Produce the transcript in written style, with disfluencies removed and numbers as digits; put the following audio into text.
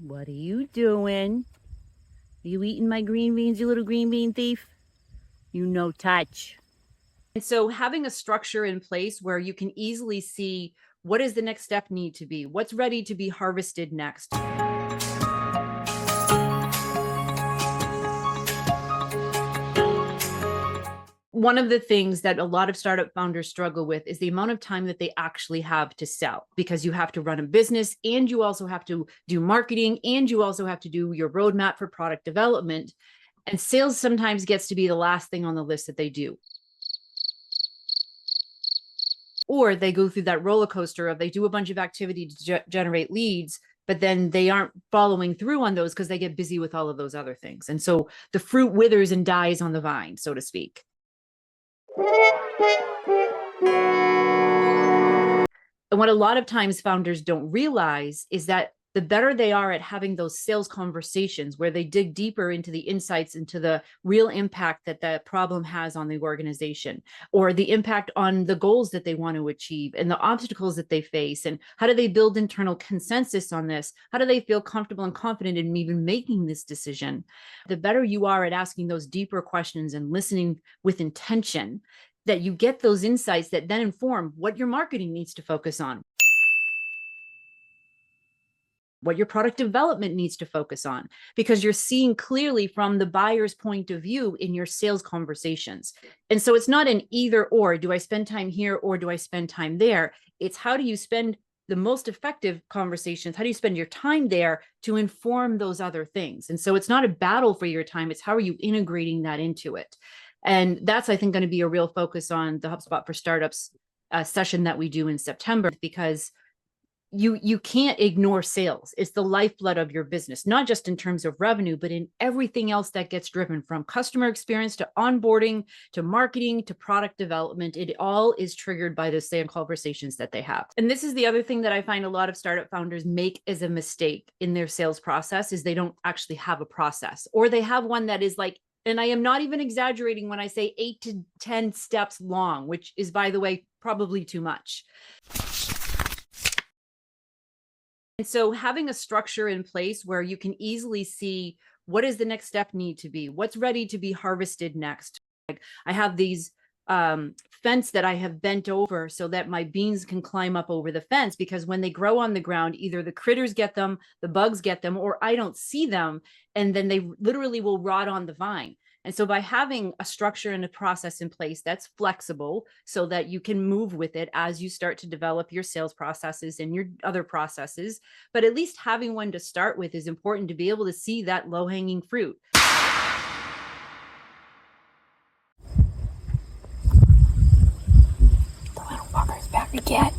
What are you doing? Are you eating my green beans, you little green bean thief? You no touch. And so having a structure in place where you can easily see what does the next step need to be? What's ready to be harvested next? One of the things that a lot of startup founders struggle with is the amount of time that they actually have to sell, because you have to run a business and you also have to do marketing and you also have to do your roadmap for product development. And sales sometimes gets to be the last thing on the list that they do. Or they go through that roller coaster of they do a bunch of activity to generate leads, but then they aren't following through on those because they get busy with all of those other things. And so the fruit withers and dies on the vine, so to speak. And what a lot of times founders don't realize is that the better they are at having those sales conversations where they dig deeper into the insights, into the real impact that that problem has on the organization, or the impact on the goals that they want to achieve and the obstacles that they face, and how do they build internal consensus on this? How do they feel comfortable and confident in even making this decision? The better you are at asking those deeper questions and listening with intention, that you get those insights that then inform what your marketing needs to focus on, what your product development needs to focus on, because you're seeing clearly from the buyer's point of view in your sales conversations. And so it's not an either or, do I spend time here or do I spend time there? It's how do you spend the most effective conversations? How do you spend your time there to inform those other things? And so it's not a battle for your time. It's how are you integrating that into it? And that's, I think, going to be a real focus on the HubSpot for Startups session that we do in September, because you can't ignore sales. It's the lifeblood of your business, not just in terms of revenue, but in everything else that gets driven, from customer experience to onboarding to marketing to product development. It all is triggered by the same conversations that they have. And this is the other thing that I find a lot of startup founders make as a mistake in their sales process, is they don't actually have a process, or they have one that is like, and I am not even exaggerating when I say 8 to 10 steps long, which is, by the way, probably too much. And so having a structure in place where you can easily see what does the next step need to be, what's ready to be harvested next. Like I have these fence that I have bent over so that my beans can climb up over the fence, because when they grow on the ground, either the critters get them, the bugs get them, or I don't see them, and then they literally will rot on the vine. And so by having a structure and a process in place that's flexible so that you can move with it as you start to develop your sales processes and your other processes, but at least having one to start with is important to be able to see that low-hanging fruit. The little fucker's back again.